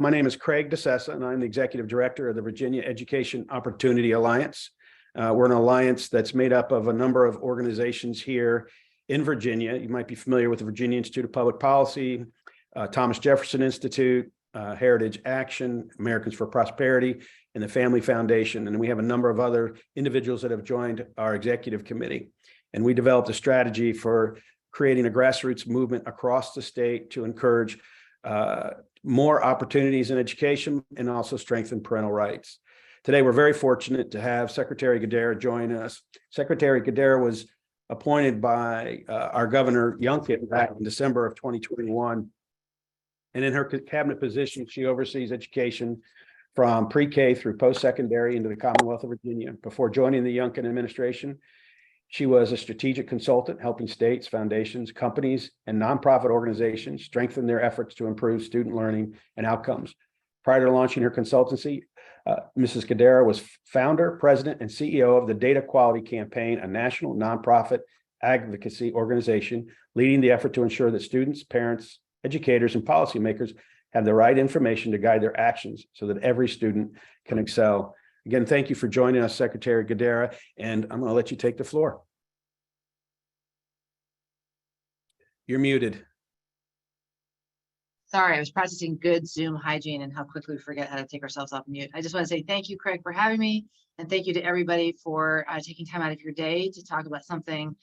My name is Craig DeSessa, and I'm the Executive Director of the Virginia Education Opportunity Alliance. We're an alliance that's made up of a number of organizations here in Virginia. You might be familiar with the Virginia Institute of Public Policy, Thomas Jefferson Institute, Heritage Action, Americans for Prosperity, and the Family Foundation. And we have a number of other individuals that have joined our executive committee. And we developed a strategy for creating a grassroots movement across the state to encourage more opportunities in education and also strengthen parental rights. Today, we're very fortunate to have Secretary Guidera join us. Secretary Guidera was appointed by our Governor Youngkin back in December of 2021. And in her cabinet position, she oversees education from pre-K through post-secondary into the Commonwealth of Virginia. Before joining the Youngkin administration, she was a strategic consultant helping states, foundations, companies, and nonprofit organizations strengthen their efforts to improve student learning and outcomes. Prior to launching her consultancy, Mrs. Guidera was founder, president, and CEO of the Data Quality Campaign, a national nonprofit advocacy organization leading the effort to ensure that students, parents, educators, and policymakers have the right information to guide their actions so that every student can excel. Again, thank you for joining us, Secretary Guidera, and I'm going to let you take the floor. You're muted. Sorry, I was practicing good Zoom hygiene and how quickly we forget how to take ourselves off mute. I just want to say thank you, Craig, for having me, and thank you to everybody for taking time out of your day to talk about something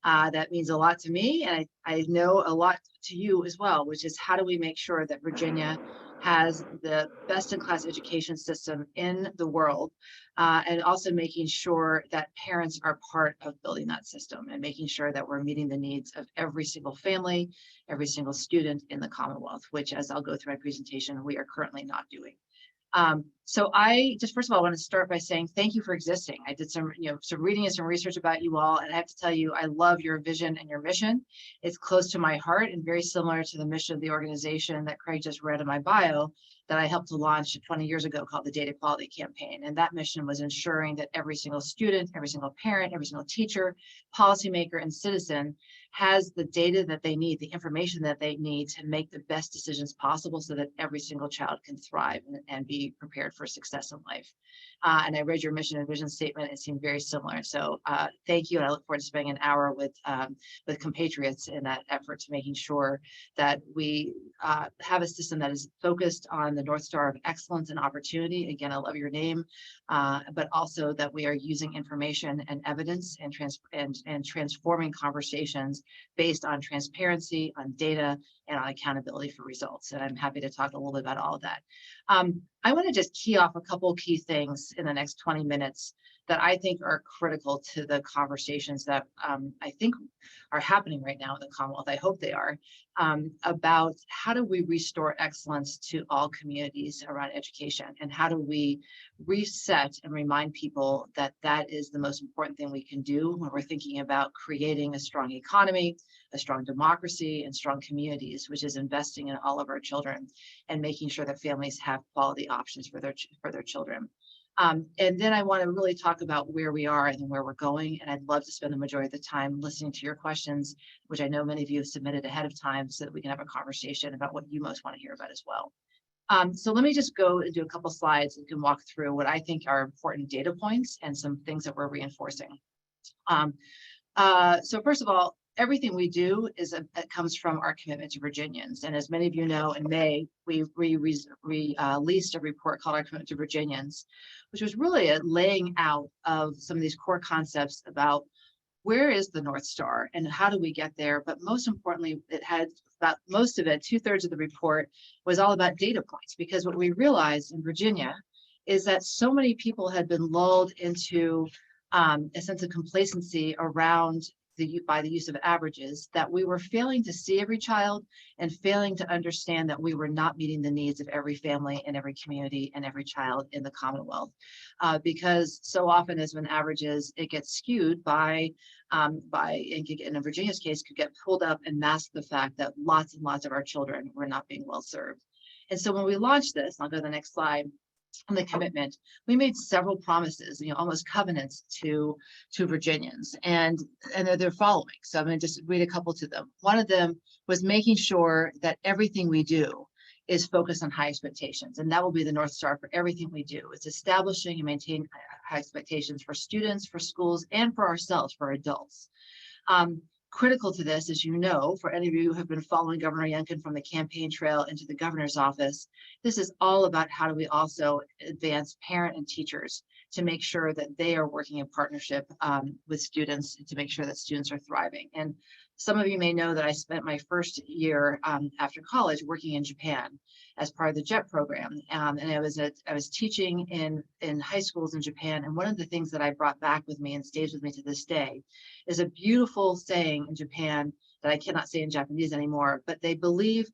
that means a lot to me, and I know a lot to you as well, which is how do we make sure that Virginia has the best-in-class education system in the world, and also making sure that parents are part of building that system and making sure that we're meeting the needs of every single family, every single student in the Commonwealth, which, as I'll go through my presentation, we are currently not doing. So I just, first of all, want to start by saying thank you for existing. I did some reading and some research about you all, and I have to tell you, I love your vision and your mission. It's close to my heart and very similar to the mission of the organization that Craig just read in my bio that I helped to launch 20 years ago called the Data Quality Campaign. And that mission was ensuring that every single student, every single parent, every single teacher, policymaker, and citizen has the data that they need, the information that they need to make the best decisions possible so that every single child can thrive and be prepared for success in life. And I read your mission and vision statement. It seemed very similar. So thank you. And I look forward to spending an hour with compatriots in that effort to making sure that we have a system that is focused on the North Star of excellence and opportunity. Again, I love your name, but also that we are using information and evidence and transforming conversations based on transparency, on data, and on accountability for results. And I'm happy to talk a little bit about all of that. I want to just key off a couple key things in the next 20 minutes that I think are critical to the conversations that I think are happening right now in the Commonwealth. I hope they are, about how do we restore excellence to all communities around education, and how do we reset and remind people that that is the most important thing we can do when we're thinking about creating a strong economy, a strong democracy, and strong communities, which is investing in all of our children and making sure that families have quality options for their children. And then I want to really talk about where we are and where we're going. And I'd love to spend the majority of the time listening to your questions, which I know many of you have submitted ahead of time so that we can have a conversation about what you most want to hear about as well. So let me just go and do a couple slides and can walk through what I think are important data points and some things that we're reinforcing. So first of all, everything we do comes from our commitment to Virginians. And as many of you know, in May, we released a report called Our Commitment to Virginians, which was really a laying out of some of these core concepts about where is the North Star and how do we get there? But most importantly, it had about most of it, 2/3 of the report was all about data points, because what we realized in Virginia is that so many people had been lulled into a sense of complacency around by the use of averages, that we were failing to see every child and failing to understand that we were not meeting the needs of every family and every community and every child in the Commonwealth. Because so often as when averages, it gets skewed by in Virginia's case, could get pulled up and mask the fact that lots and lots of our children were not being well served. And so when we launched this, I'll go to the next slide, on the commitment, we made several promises, almost covenants to Virginians, and they're following. So I'm going to just read a couple to them. One of them was making sure that everything we do is focused on high expectations. And that will be the North Star for everything we do. It's establishing and maintaining high expectations for students, for schools, and for ourselves, for adults. Critical to this, as you know, for any of you who have been following Governor Youngkin from the campaign trail into the governor's office, this is all about how do we also advance parent and teachers to make sure that they are working in partnership with students to make sure that students are thriving. And some of you may know that I spent my first year after college working in Japan as part of the JET program. And I was teaching in high schools in Japan. And one of the things that I brought back with me and stays with me to this day is a beautiful saying in Japan that I cannot say in Japanese anymore, but they believe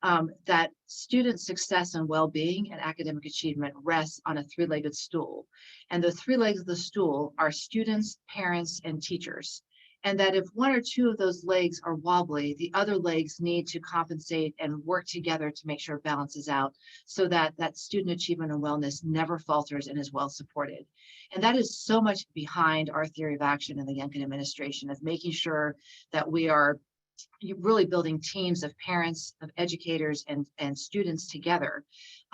that student success and well-being and academic achievement rests on a three-legged stool. And the three legs of the stool are students, parents, and teachers. And that if one or two of those legs are wobbly, the other legs need to compensate and work together to make sure it balances out so that that student achievement and wellness never falters and is well supported. And that is so much behind our theory of action in the Youngkin administration, of making sure that we are really building teams of parents, of educators, and students together,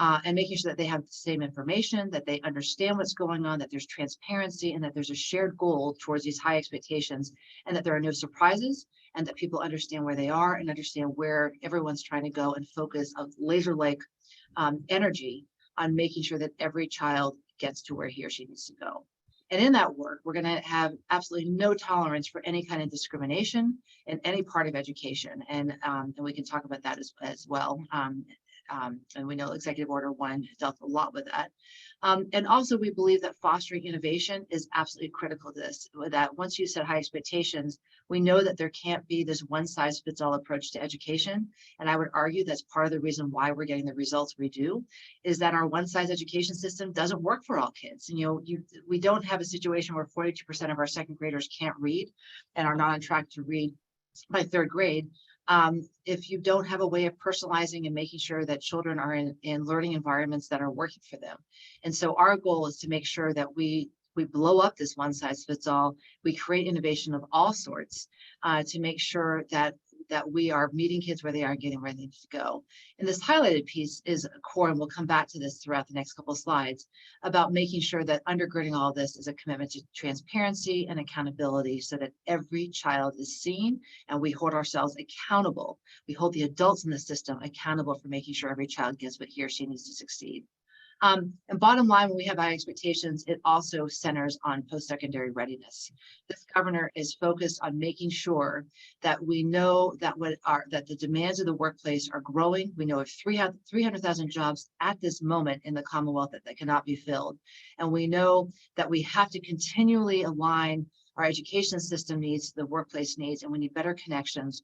and making sure that they have the same information, that they understand what's going on, that there's transparency, and that there's a shared goal towards these high expectations, and that there are no surprises, and that people understand where they are and understand where everyone's trying to go, and focus of laser-like energy on making sure that every child gets to where he or she needs to go. And in that work, we're going to have absolutely no tolerance for any kind of discrimination in any part of education. And we can talk about that as well. And we know Executive Order 1 dealt a lot with that. And also, we believe that fostering innovation is absolutely critical to this. That once you set high expectations, we know that there can't be this one-size-fits-all approach to education. And I would argue that's part of the reason why we're getting the results we do, is that our one-size education system doesn't work for all kids. And we don't have a situation where 42% of our second graders can't read and are not on track to read by third grade. If you don't have a way of personalizing and making sure that children are in learning environments that are working for them. And so our goal is to make sure that we blow up this one size fits all. We create innovation of all sorts to make sure that we are meeting kids where they are, getting where they need to go. And this highlighted piece is a core, and we'll come back to this throughout the next couple of slides, about making sure that undergirding all this is a commitment to transparency and accountability so that every child is seen and we hold ourselves accountable. We hold the adults in the system accountable for making sure every child gets what he or she needs to succeed. And bottom line, when we have high expectations, it also centers on post-secondary readiness. This governor is focused on making sure that we know that that the demands of the workplace are growing. We know of 300,000 jobs at this moment in the Commonwealth that cannot be filled. And we know that we have to continually align our education system needs to the workplace needs, and we need better connections.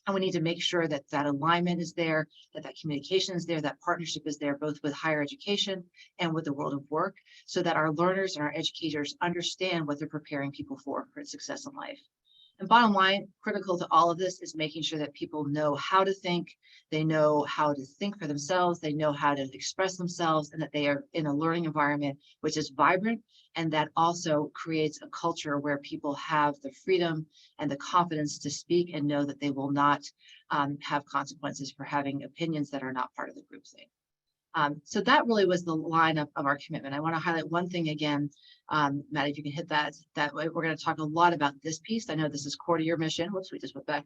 And we need to make sure that that alignment is there, that communication is there, that partnership is there, both with higher education and with the world of work, so that our learners and our educators understand what they're preparing people for success in life. And bottom line, critical to all of this is making sure that people know how to think, they know how to think for themselves, they know how to express themselves, and that they are in a learning environment which is vibrant, and that also creates a culture where people have the freedom and the confidence to speak and know that they will not have consequences for having opinions that are not part of the groupthink. So that really was the line of our commitment. I want to highlight one thing again, Matt, if you can hit that way. We're going to talk a lot about this piece. I know this is core to your mission. Whoops, we just went back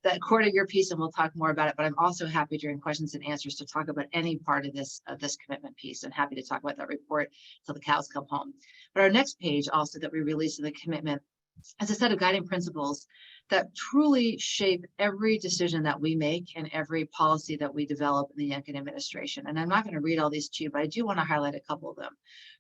that core to your piece, and we'll talk more about it. But I'm also happy during questions and answers to talk about any part of this commitment piece, and happy to talk about that report till the cows come home. But our next page also that we released in the commitment is a set of guiding principles that truly shape every decision that we make and every policy that we develop in the Youngkin administration. And I'm not going to read all these to you, but I do want to highlight a couple of them.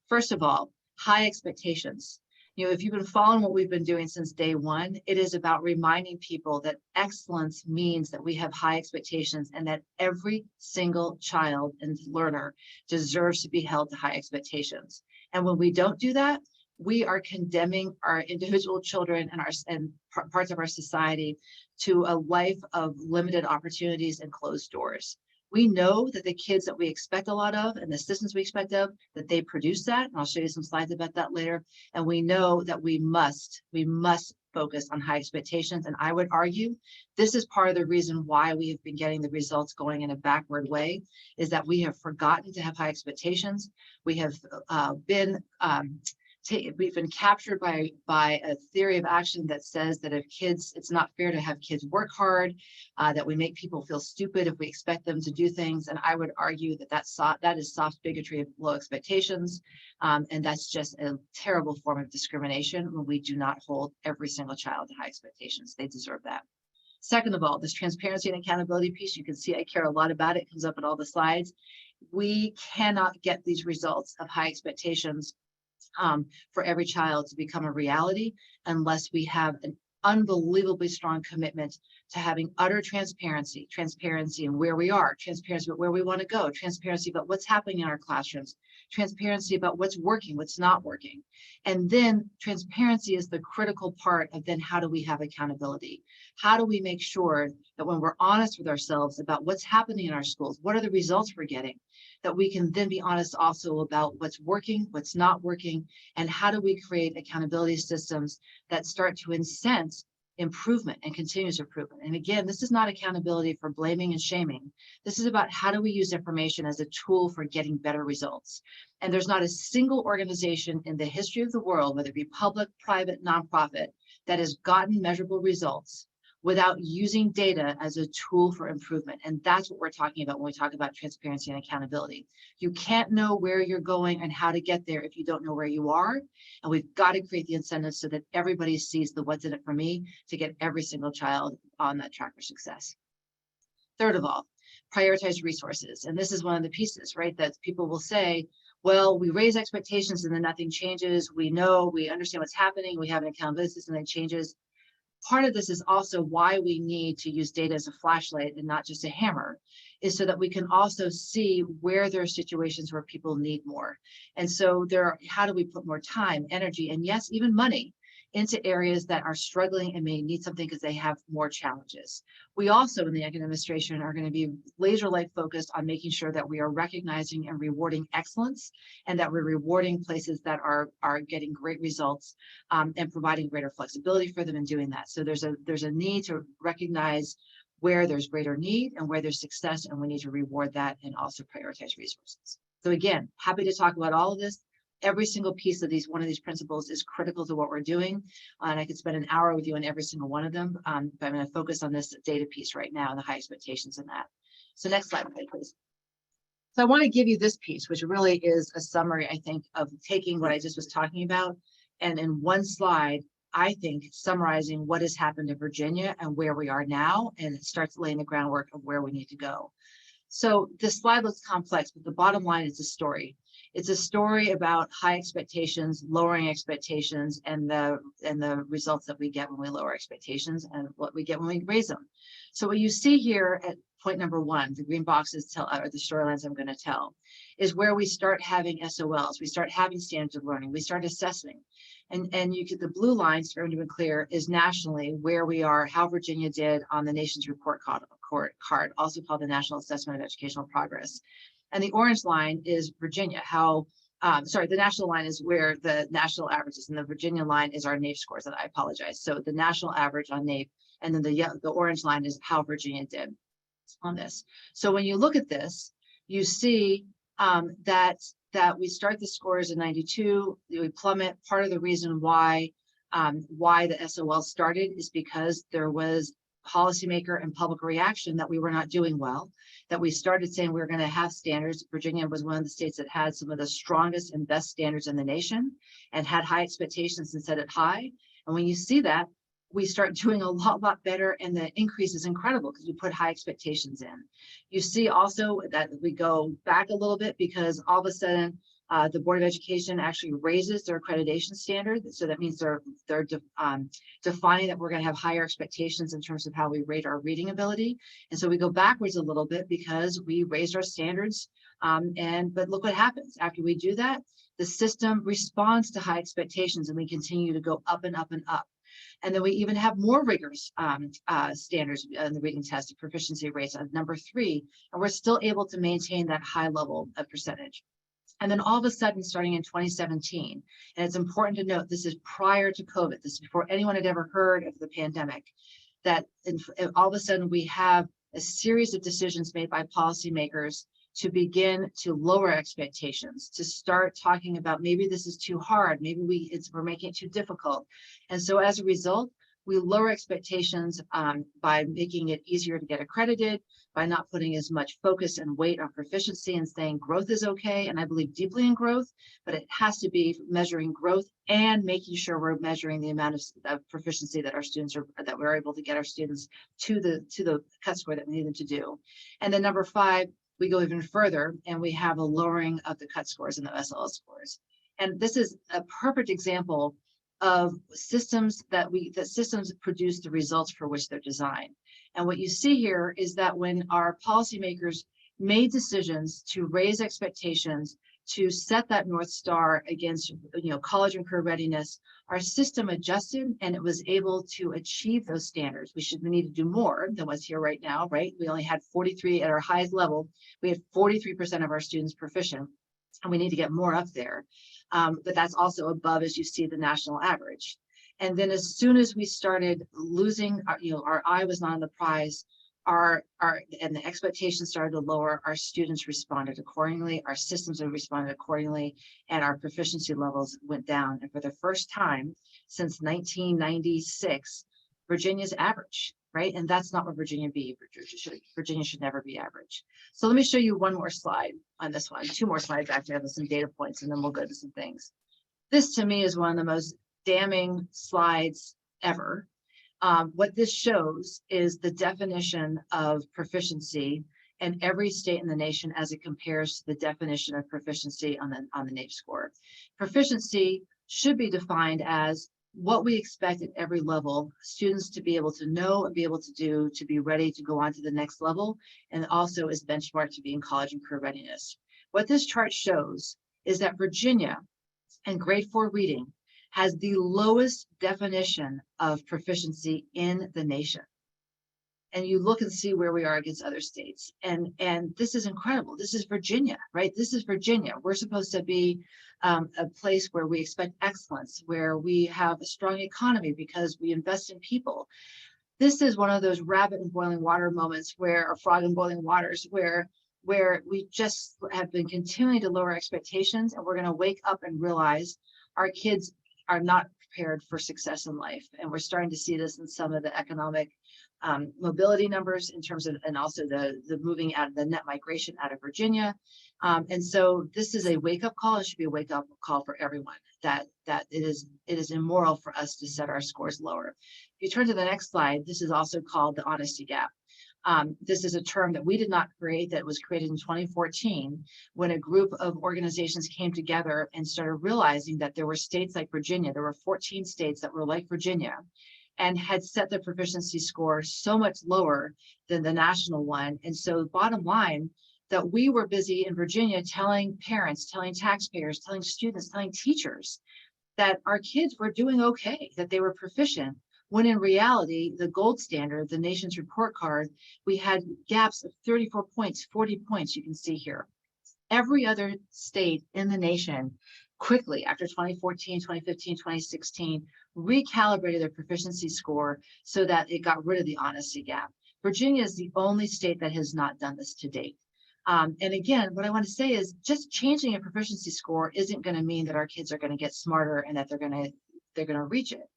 First of all, high expectations. If you've been following what we've been doing since day one, it is about reminding people that excellence means that we have high expectations and that every single child and learner deserves to be held to high expectations. And when we don't do that, we are condemning our individual children and parts of our society to a life of limited opportunities and closed doors. We know that the kids that we expect a lot of and the systems we expect of, that they produce that. And I'll show you some slides about that later. And we know that we must focus on high expectations. And I would argue this is part of the reason why we have been getting the results going in a backward way, is that we have forgotten to have high expectations. We have we've been captured by a theory of action that says that if kids, it's not fair to have kids work hard, that we make people feel stupid if we expect them to do things. And I would argue that that is soft bigotry of low expectations. And that's just a terrible form of discrimination when we do not hold every single child to high expectations. They deserve that. Second of all, this transparency and accountability piece, you can see I care a lot about it. It comes up in all the slides. We cannot get these results of high expectations for every child to become a reality unless we have an unbelievably strong commitment to having utter transparency in where we are, transparency about where we want to go, transparency about what's happening in our classrooms, transparency about what's working, what's not working. And then transparency is the critical part of then how do we have accountability? How do we make sure that when we're honest with ourselves about what's happening in our schools, what are the results we're getting, that we can then be honest also about what's working, what's not working, and how do we create accountability systems that start to incent improvement and continuous improvement. And again, this is not accountability for blaming and shaming. This is about how do we use information as a tool for getting better results. And there's not a single organization in the history of the world, whether it be public, private, nonprofit, that has gotten measurable results without using data as a tool for improvement. And that's what we're talking about when we talk about transparency and accountability. You can't know where you're going and how to get there if you don't know where you are. And we've got to create the incentives so that everybody sees the what's in it for me to get every single child on that track for success. Third of all, prioritize resources. And this is one of the pieces, right, that people will say, well, we raise expectations and then nothing changes. We know, we understand what's happening. We have an accountability system that changes. Part of this is also why we need to use data as a flashlight and not just a hammer, is so that we can also see where there are situations where people need more. And so how do we put more time, energy, and yes, even money into areas that are struggling and may need something because they have more challenges. We also in the academic administration are going to be laser-like focused on making sure that we are recognizing and rewarding excellence, and that we're rewarding places that are getting great results and providing greater flexibility for them in doing that. So there's a need to recognize where there's greater need and where there's success, and we need to reward that and also prioritize resources. So again, happy to talk about all of this. Every single piece of one of these principles is critical to what we're doing. And I could spend an hour with you on every single one of them, but I'm going to focus on this data piece right now and the high expectations in that. So next slide, please. So I want to give you this piece, which really is a summary, I think, of taking what I just was talking about, and in one slide, I think, summarizing what has happened in Virginia and where we are now, and it starts laying the groundwork of where we need to go. So this slide looks complex, but the bottom line is a story. It's a story about high expectations, lowering expectations, and the results that we get when we lower expectations and what we get when we raise them. So what you see here at point number one, the green boxes tell, or the storylines I'm going to tell, is where we start having SOLs, we start having standards of learning, we start assessing. And you get the blue lines, for everyone to be clear, is nationally where we are, how Virginia did on the nation's report card, also called the National Assessment of Educational Progress. And the orange line is Virginia, the national line is where the national average is, and the Virginia line is our NAEP scores, and I apologize. So the national average on NAEP, and then the orange line is how Virginia did on this. So when you look at this, you see that we start the scores in 92, we plummet. Part of the reason why the SOL started is because there was policymaker and public reaction that we were not doing well, that we started saying we were going to have standards. Virginia was one of the states that had some of the strongest and best standards in the nation and had high expectations and set it high. And when you see that, we start doing a lot better, and the increase is incredible because we put high expectations in. You see also that we go back a little bit because all of a sudden the Board of Education actually raises their accreditation standard. So that means they're defining that we're going to have higher expectations in terms of how we rate our reading ability. And so we go backwards a little bit because we raised our standards. But look what happens after we do that. The system responds to high expectations, and we continue to go up and up and up. And then we even have more rigorous standards in the reading test, the proficiency rates of number 3, and we're still able to maintain that high level of percentage. And then all of a sudden, starting in 2017, and it's important to note, this is prior to COVID, this is before anyone had ever heard of the pandemic, that all of a sudden we have a series of decisions made by policymakers to begin to lower expectations, to start talking about maybe this is too hard, maybe we're making it too difficult. And so as a result, we lower expectations by making it easier to get accredited, by not putting as much focus and weight on proficiency and saying growth is okay. And I believe deeply in growth, but it has to be measuring growth and making sure we're measuring the amount of proficiency that our students that we're able to get our students to the cut score that we need them to do. And then number 5, we go even further and we have a lowering of the cut scores and the SLS scores. And this is a perfect example of systems that systems produce the results for which they're designed. And what you see here is that when our policymakers made decisions to raise expectations, to set that North Star against, college and career readiness, our system adjusted and it was able to achieve those standards. We need to do more than what's here right now, right? We only had 43 at our highest level. We had 43% of our students proficient, and we need to get more up there. But that's also above, as you see, the national average. And then as soon as we started losing, our eye was not on the prize, and the expectations started to lower, our students responded accordingly, our systems have responded accordingly, and our proficiency levels went down. And for the first time since 1996, Virginia's average, right? And that's not what Virginia be. Virginia should never be average. So let me show you one more slide on this one, 2 more slides actually, have some data points, and then we'll go to some things. This to me is one of the most damning slides ever. What this shows is the definition of proficiency in every state in the nation as it compares to the definition of proficiency on the NAEP score. Proficiency should be defined as what we expect at every level, students to be able to know and be able to do, to be ready to go on to the next level, and also is benchmarked to be in college and career readiness. What this chart shows is that Virginia and grade 4 reading has the lowest definition of proficiency in the nation. And you look and see where we are against other states. And this is incredible. This is Virginia, right? This is Virginia. We're supposed to be a place where we expect excellence, where we have a strong economy because we invest in people. This is one of those rabbit in boiling water moments or frog in boiling waters, where we just have been continuing to lower expectations, and we're going to wake up and realize our kids are not prepared for success in life. And we're starting to see this in some of the economic mobility numbers in terms of, and also the moving out of the net migration out of Virginia. And so this is a wake-up call. It should be a wake-up call for everyone that it is immoral for us to set our scores lower. If you turn to the next slide, this is also called the honesty gap. This is a term that we did not create, that was created in 2014 when a group of organizations came together and started realizing that there were states like Virginia, there were 14 states that were like Virginia and had set the proficiency score so much lower than the national one. And so bottom line, that we were busy in Virginia telling parents, telling taxpayers, telling students, telling teachers that our kids were doing okay, that they were proficient, when in reality, the gold standard, the nation's report card, we had gaps of 34 points, 40 points, you can see here. Every other state in the nation quickly after 2014, 2015, 2016, recalibrated their proficiency score so that it got rid of the honesty gap. Virginia is the only state that has not done this to date. And again, what I want to say is just changing a proficiency score isn't going to mean that our kids are going to get smarter and that they're going to reach it.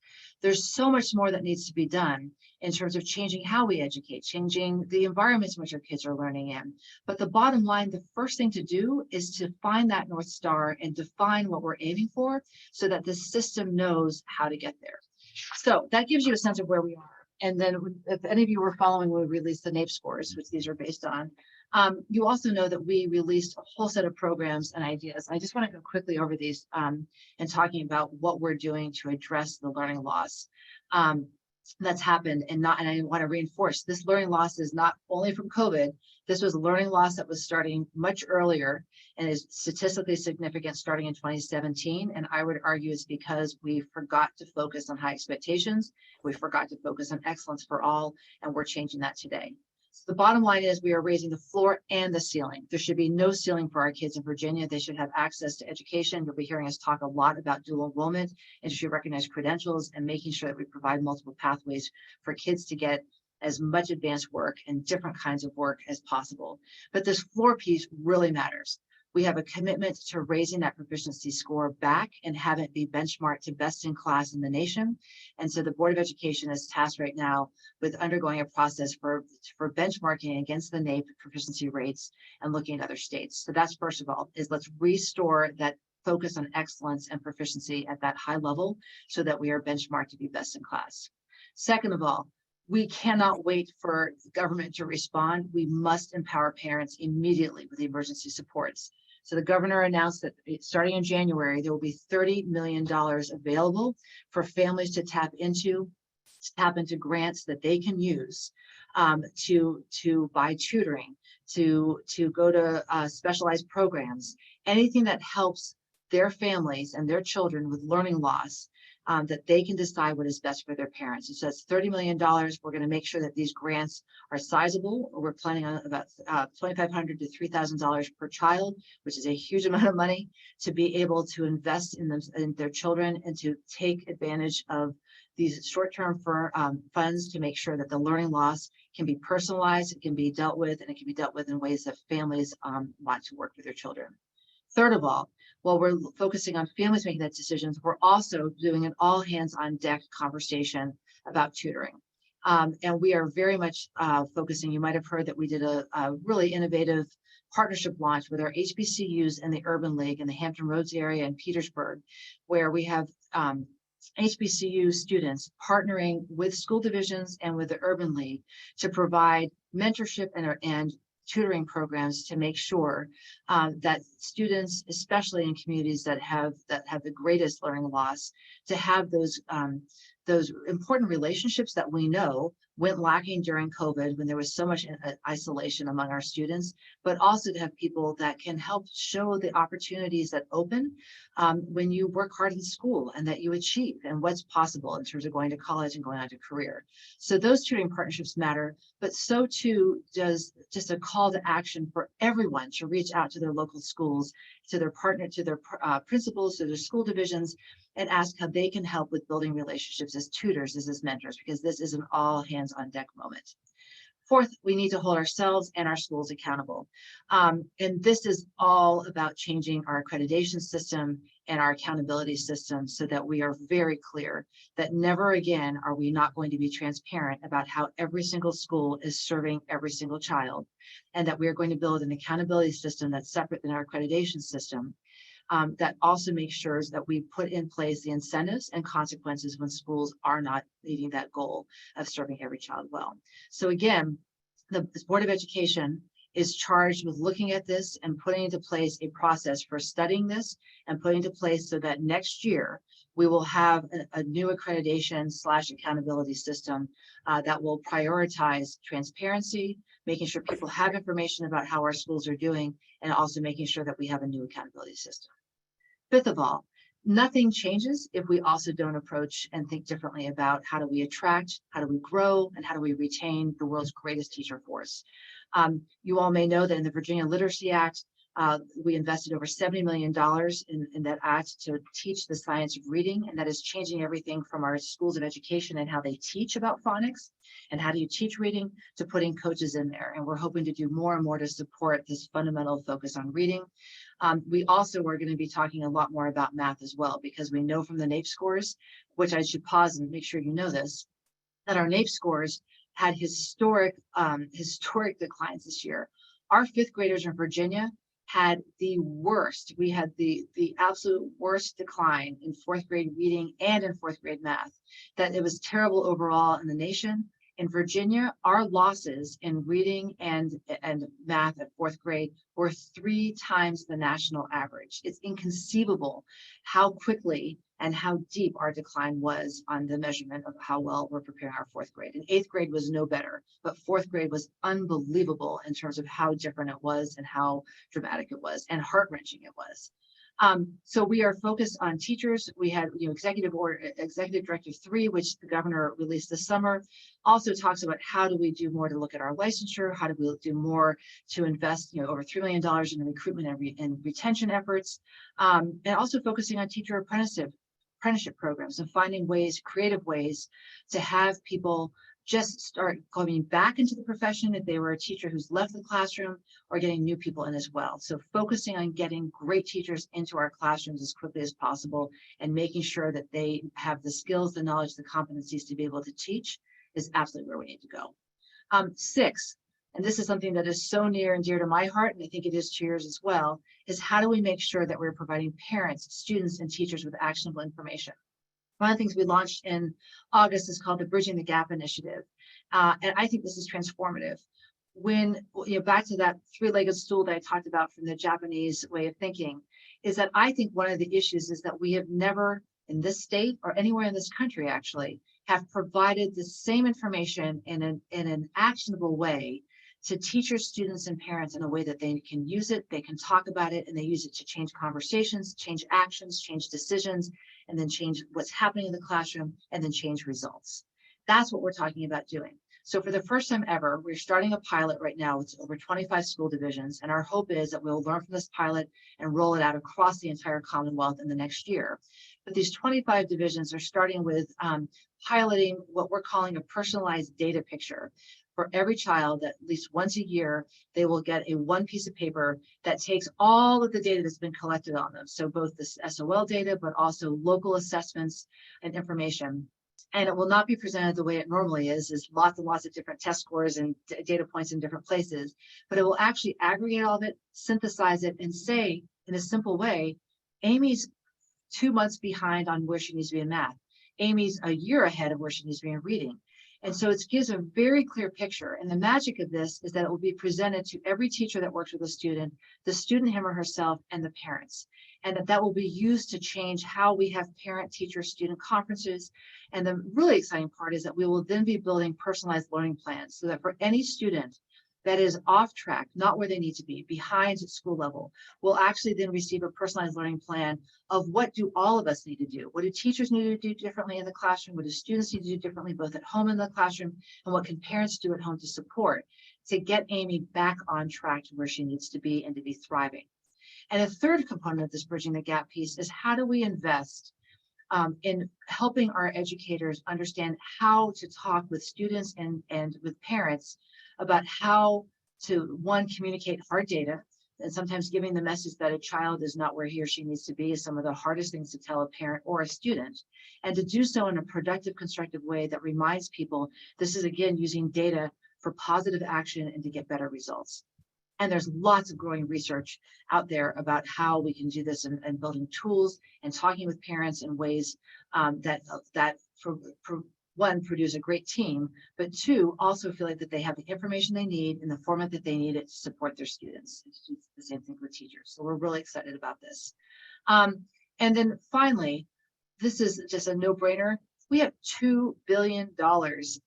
There's so much more that needs to be done in terms of changing how we educate, changing the environments in which our kids are learning in. But the bottom line, the first thing to do is to find that North Star and define what we're aiming for so that the system knows how to get there. So that gives you a sense of where we are. And then if any of you were following when we released the NAEP scores, which these are based on, you also know that we released a whole set of programs and ideas. I just want to go quickly over these and talking about what we're doing to address the learning loss that's happened. And I want to reinforce, this learning loss is not only from COVID. This was learning loss that was starting much earlier and is statistically significant starting in 2017. And I would argue it's because we forgot to focus on high expectations. We forgot to focus on excellence for all, and we're changing that today. The bottom line is we are raising the floor and the ceiling. There should be no ceiling for our kids in Virginia. They should have access to education. You'll be hearing us talk a lot about dual enrollment, industry recognized credentials, and making sure that we provide multiple pathways for kids to get as much advanced work and different kinds of work as possible. But this floor piece really matters. We have a commitment to raising that proficiency score back and have it be benchmarked to best in class in the nation. And so the Board of Education is tasked right now with undergoing a process for benchmarking against the NAEP proficiency rates and looking at other states. So that's first of all, is let's restore that focus on excellence and proficiency at that high level so that we are benchmarked to be best in class. Second of all, we cannot wait for government to respond. We must empower parents immediately with emergency supports. So the governor announced that starting in January, there will be $30 million available for families to tap into grants that they can use to buy tutoring, to go to specialized programs, anything that helps their families and their children with learning loss, that they can decide what is best for their parents. It says $30 million. We're going to make sure that these grants are sizable. We're planning on about $2,500 to $3,000 per child, which is a huge amount of money to be able to invest in them, in their children, and to take advantage of these short-term funds to make sure that the learning loss can be personalized, it can be dealt with, and it can be dealt with in ways that families want to work with their children. Third of all, while we're focusing on families making that decisions, we're also doing an all hands on deck conversation about tutoring. And we are very much focusing, you might have heard that we did a really innovative partnership launch with our HBCUs and the Urban League in the Hampton Roads area in Petersburg, where we have HBCU students partnering with school divisions and with the Urban League to provide mentorship and tutoring programs to make sure that students, especially in communities that have the greatest learning loss, to have those important relationships that we know went lacking during COVID when there was so much isolation among our students, but also to have people that can help show the opportunities that open when you work hard in school and that you achieve and what's possible in terms of going to college and going on to career. So those tutoring partnerships matter, but so too does just a call to action for everyone to reach out to their local schools, to their principals, to their school divisions, and ask how they can help with building relationships as tutors, as mentors, because this is an all hands on deck moment. Fourth, we need to hold ourselves and our schools accountable. And this is all about changing our accreditation system and our accountability system so that we are very clear that never again are we not going to be transparent about how every single school is serving every single child, and that we are going to build an accountability system that's separate than our accreditation system. That also makes sure that we put in place the incentives and consequences when schools are not meeting that goal of serving every child well. So again, the Board of Education is charged with looking at this and putting into place a process for studying this and putting into place so that next year we will have a new accreditation / accountability system that will prioritize transparency, making sure people have information about how our schools are doing, and also making sure that we have a new accountability system. Fifth of all, nothing changes if we also don't approach and think differently about how do we attract, how do we grow, and how do we retain the world's greatest teacher force. You all may know that in the Virginia Literacy Act, we invested over $70 million in that act to teach the science of reading, and that is changing everything from our schools of education and how they teach about phonics and how do you teach reading to putting coaches in there. And we're hoping to do more and more to support this fundamental focus on reading. We also are going to be talking a lot more about math as well, because we know from the NAEP scores, which I should pause and make sure you know this, that our NAEP scores had historic declines this year. Our fifth graders in Virginia had the worst. We had the absolute worst decline in fourth grade reading and in fourth grade math, that it was terrible overall in the nation. In Virginia, our losses in reading and math at fourth grade were 3 times the national average. It's inconceivable how quickly and how deep our decline was on the measurement of how well we're preparing our fourth grade. And eighth grade was no better, but fourth grade was unbelievable in terms of how different it was and how dramatic it was and heart-wrenching it was. So we are focused on teachers. We had, Executive Directive 3, which the governor released this summer, also talks about how do we do more to look at our licensure, how do we do more to invest, over $3 million in recruitment and retention efforts, and also focusing on teacher apprenticeship programs and finding creative ways to have people just start coming back into the profession if they were a teacher who's left the classroom, or getting new people in as well. So focusing on getting great teachers into our classrooms as quickly as possible and making sure that they have the skills, the knowledge, the competencies to be able to teach is absolutely where we need to go. 6, and this is something that is so near and dear to my heart, and I think it is to yours as well, is how do we make sure that we're providing parents, students, and teachers with actionable information? One of the things we launched in August is called the Bridging the Gap Initiative. And I think this is transformative. When, back to that 3-legged stool that I talked about from the Japanese way of thinking, is that I think one of the issues is that we have never in this state or anywhere in this country actually have provided the same information in an actionable way to teachers, students, and parents in a way that they can use it, they can talk about it, and they use it to change conversations, change actions, change decisions, and then change what's happening in the classroom, and then change results. That's what we're talking about doing. So for the first time ever, we're starting a pilot right now with over 25 school divisions, and our hope is that we'll learn from this pilot and roll it out across the entire Commonwealth in the next year. But these 25 divisions are starting with piloting what we're calling a personalized data picture. For every child, that at least once a year, they will get one piece of paper that takes all of the data that's been collected on them. So both the SOL data, but also local assessments and information. And it will not be presented the way it normally is lots and lots of different test scores and data points in different places, but it will actually aggregate all of it, synthesize it, and say in a simple way, Amy's 2 months behind on where she needs to be in math. Amy's a year ahead of where she needs to be in reading. And so it gives a very clear picture. And the magic of this is that it will be presented to every teacher that works with a student, the student, him or herself, and the parents. And that will be used to change how we have parent, teacher, student conferences. And the really exciting part is that we will then be building personalized learning plans so that for any student that is off track, not where they need to be, behind at school level, will actually then receive a personalized learning plan of what do all of us need to do? What do teachers need to do differently in the classroom? What do students need to do differently, both at home and in the classroom? And what can parents do at home to support to get Amy back on track to where she needs to be and to be thriving? And a third component of this Bridging the Gap piece is how do we invest in helping our educators understand how to talk with students and with parents about how to, one, communicate hard data, and sometimes giving the message that a child is not where he or she needs to be is some of the hardest things to tell a parent or a student, and to do so in a productive, constructive way that reminds people this is, again, using data for positive action and to get better results. And there's lots of growing research out there about how we can do this and building tools and talking with parents in ways that for one, produce a great team, but two, also feel like that they have the information they need in the format that they need it to support their students. It's the same thing for teachers. So we're really excited about this. And then finally, this is just a no-brainer. We have $2 billion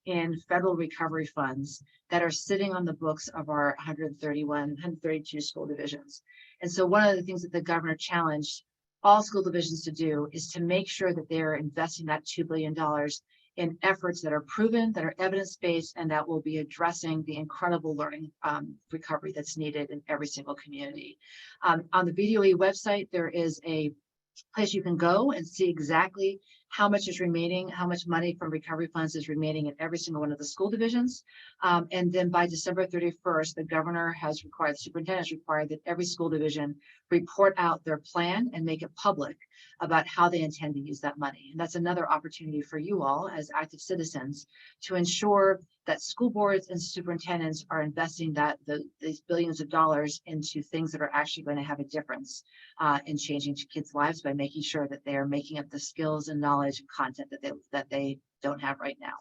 in federal recovery funds that are sitting on the books of our 132 school divisions. And so one of the things that the governor challenged all school divisions to do is to make sure that they're investing that $2 billion in efforts that are proven, that are evidence-based, and that will be addressing the incredible learning recovery that's needed in every single community. On the VEOA website, there is a place you can go and see exactly how much is remaining, how much money from recovery funds is remaining in every single one of the school divisions. And then by December 31st, the governor has required, the superintendent has required that every school division report out their plan and make it public about how they intend to use that money. And that's another opportunity for you all as active citizens to ensure that school boards and superintendents are investing these billions of dollars into things that are actually going to have a difference in changing kids' lives by making sure that they are making up the skills and knowledge and content that they don't have right now.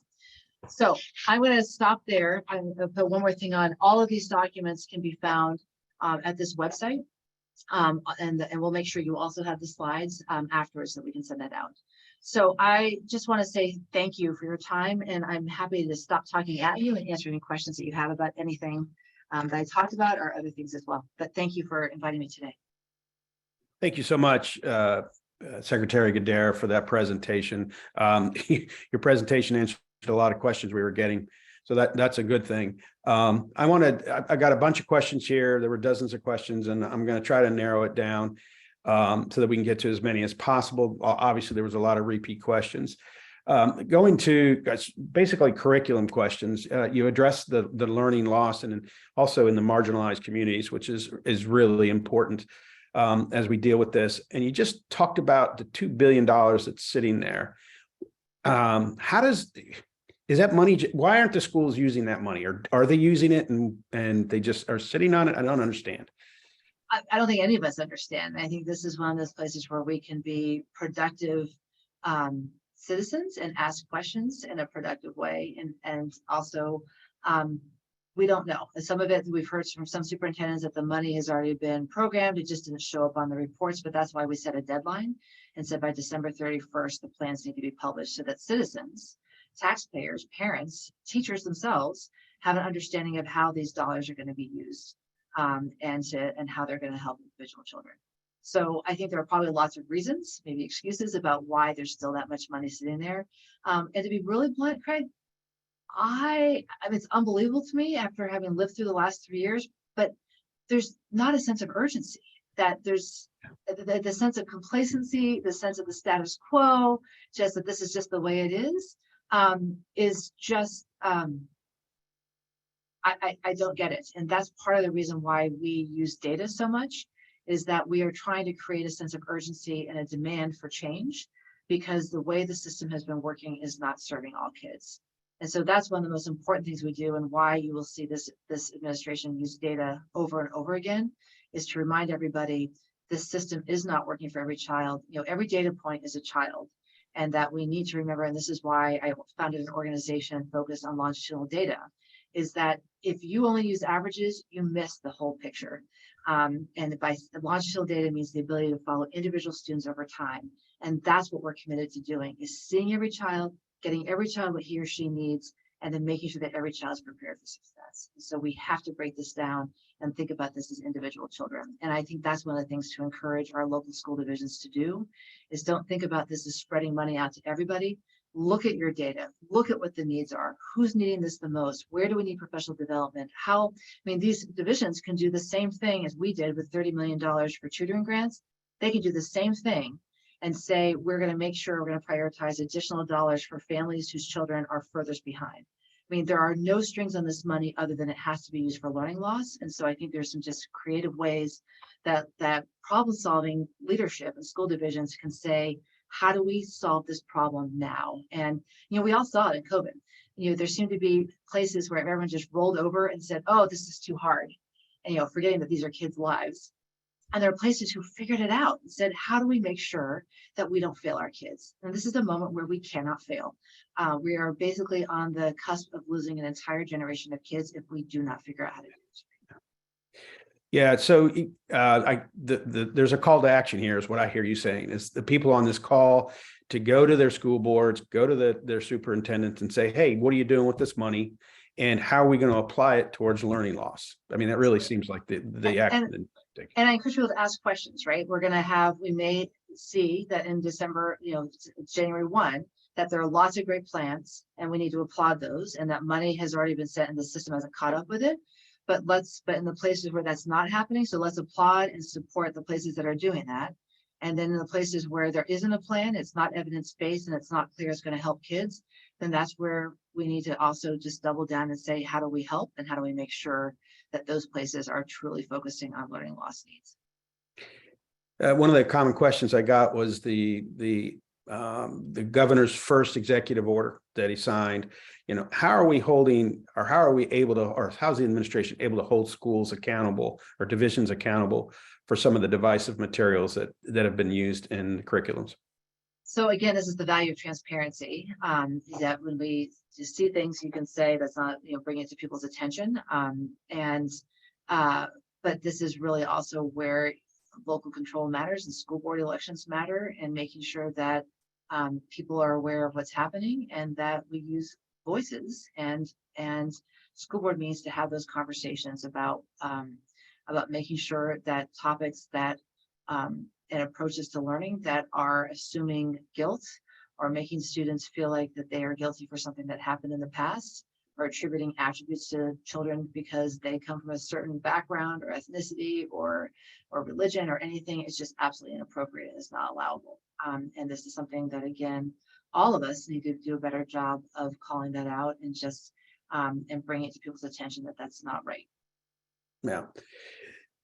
So I'm going to stop there. I'm going to put one more thing on. All of these documents can be found at this website. And we'll make sure you also have the slides afterwards so that we can send that out. So I just want to say thank you for your time, and I'm happy to stop talking at you and answer any questions that you have about anything that I talked about or other things as well. But thank you for inviting me today. Thank you so much, Secretary Guidera, for that presentation. Your presentation answered a lot of questions we were getting, so that's a good thing. I got a bunch of questions here. There were dozens of questions, and I'm going to try to narrow it down so that we can get to as many as possible. Obviously, there was a lot of repeat questions. Going to basically curriculum questions, you addressed the learning loss and also in the marginalized communities, which is really important as we deal with this. And you just talked about the $2 billion that's sitting there. Is that money? Why aren't the schools using that money, or are they using it and they just are sitting on it? I don't understand. I don't think any of us understand. I think this is one of those places where we can be productive citizens and ask questions in a productive way. And also, we don't know. And some of it we've heard from some superintendents that the money has already been programmed. It just didn't show up on the reports, but that's why we set a deadline and said by December 31st, the plans need to be published so that citizens, taxpayers, parents, teachers themselves have an understanding of how these dollars are going to be used and how they're going to help individual children. So I think there are probably lots of reasons, maybe excuses about why there's still that much money sitting there. And to be really blunt, Craig, I mean, it's unbelievable to me after having lived through the last 3 years, but there's not a sense of urgency, that there's the sense of complacency, the sense of the status quo, just that this is just the way it is just, I don't get it. And that's part of the reason why we use data so much, is that we are trying to create a sense of urgency and a demand for change, because the way the system has been working is not serving all kids. And so that's one of the most important things we do, and why you will see this administration use data over and over again, is to remind everybody this system is not working for every child. You know, every data point is a child, and that we need to remember, and this is why I founded an organization focused on longitudinal data, is that if you only use averages, you miss the whole picture. And by longitudinal data means the ability to follow individual students over time. And that's what we're committed to doing, is seeing every child, getting every child what he or she needs, and then making sure that every child is prepared for success. So we have to break this down and think about this as individual children. And I think that's one of the things to encourage our local school divisions to do, is don't think about this as spreading money out to everybody. Look at your data, look at what the needs are, who's needing this the most, where do we need professional development, how, I mean, these divisions can do the same thing as we did with $30 million for tutoring grants. They can do the same thing and say, we're going to make sure we're going to prioritize additional dollars for families whose children are furthest behind. I mean, there are no strings on this money other than it has to be used for learning loss. And so I think there's some just creative ways that problem solving leadership and school divisions can say, how do we solve this problem now? And, you know, we all saw it in COVID. You know, there seemed to be places where everyone just rolled over and said, oh, this is too hard. And, you know, forgetting that these are kids' lives. And there are places who figured it out and said, how do we make sure that we don't fail our kids? And this is a moment where we cannot fail. We are basically on the cusp of losing an entire generation of kids if we do not figure out how to do this. Yeah, so there's a call to action here, is what I hear you saying, is the people on this call to go to their school boards, go to their superintendents and say, hey, what are you doing with this money? And how are we going to apply it towards learning loss? I mean, that really seems like the action. And I encourage people to ask questions, right? We may see that in December, you know, January 1, that there are lots of great plans and we need to applaud those, and that money has already been set and the system hasn't caught up with it. But in the places where that's not happening, so let's applaud and support the places that are doing that. And then in the places where there isn't a plan, it's not evidence-based and it's not clear it's going to help kids, then that's where we need to also just double down and say, how do we help and how do we make sure that those places are truly focusing on learning loss needs? One of the common questions I got was the governor's first executive order that he signed. You know, how's the administration able to hold schools accountable or divisions accountable for some of the divisive materials that have been used in the curriculums? So again, this is the value of transparency, that when we just see things, you can say that's not, you know, bring it to people's attention. But this is really also where local control matters and school board elections matter, and making sure that people are aware of what's happening and that we use voices, and school board needs to have those conversations about making sure that topics that and approaches to learning that are assuming guilt or making students feel like that they are guilty for something that happened in the past, or attributing attributes to children because they come from a certain background or ethnicity or religion or anything. It's just absolutely inappropriate. It's not allowable. And this is something that, again, all of us need to do a better job of calling that out and just and bring it to people's attention that that's not right. Yeah.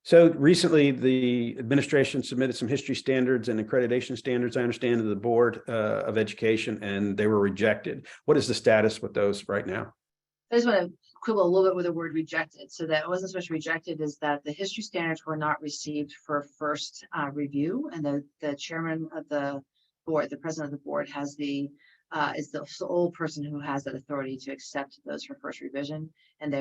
So recently, the administration submitted some history standards and accreditation standards, I understand, to the Board of Education, and they were rejected. What is the status with those right now? I just want to quibble a little bit with the word rejected. So that it wasn't so much rejected as that the history standards were not received for first review, and the chairman of the board, the president of the board, has the is the sole person who has that authority to accept those for first revision and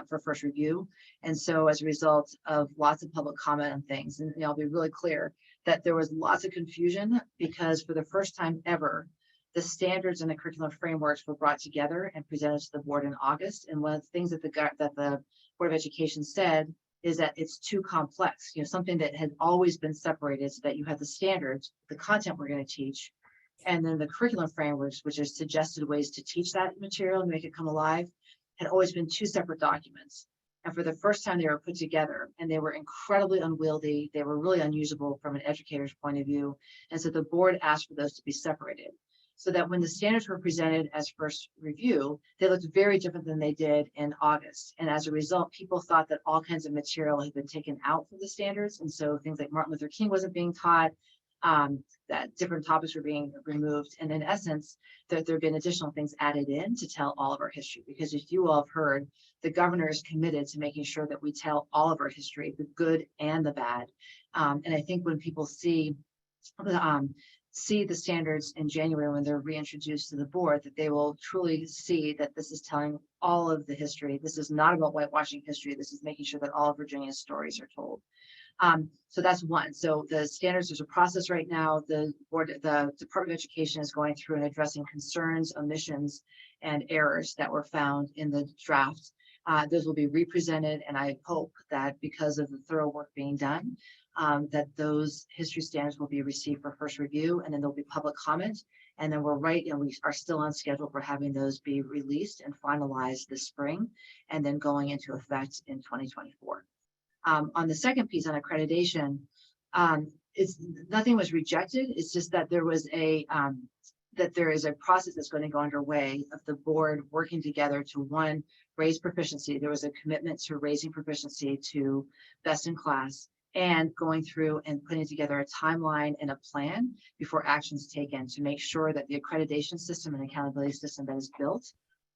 for first review. And so as a result of lots of public comment on things, and I'll be really clear that there was lots of confusion because for the first time ever, the standards and the curriculum frameworks were brought together and presented to the board in August. And one of the things that the Board of Education said is that it's too complex, something that had always been separated, so that you have the standards, the content we're going to teach, and then the curriculum frameworks, which are suggested ways to teach that material and make it come alive, had always been two separate documents. And for the first time, they were put together, and they were incredibly unwieldy. They were really unusable from an educator's point of view. And so the board asked for those to be separated, so that when the standards were presented as first review, they looked very different than they did in August. And as a result, people thought that all kinds of material had been taken out from the standards. And so things like Martin Luther King wasn't being taught, that different topics were being removed. And in essence, there have been additional things added in to tell all of our history. Because if you all have heard, the governor is committed to making sure that we tell all of our history, the good and the bad. And I think when people see the standards in January when they're reintroduced to the board, that they will truly see that this is telling all of the history. This is not about whitewashing history. This is making sure that all of Virginia's stories are told. So that's one. So the standards, there's a process right now. The Department of Education is going through and addressing concerns, omissions, and errors that were found in the draft. Those will be represented, and I hope that because of the thorough work being done, that those history standards will be received for first review, and then there'll be public comment. And then we are still on schedule for having those be released and finalized this spring, and then going into effect in 2024. On the second piece on accreditation, nothing was rejected. It's just that there was that there is a process that's going to go underway of the board working together to, one, raise proficiency. There was a commitment to raising proficiency to best in class, and going through and putting together a timeline and a plan before actions taken to make sure that the accreditation system and accountability system that is built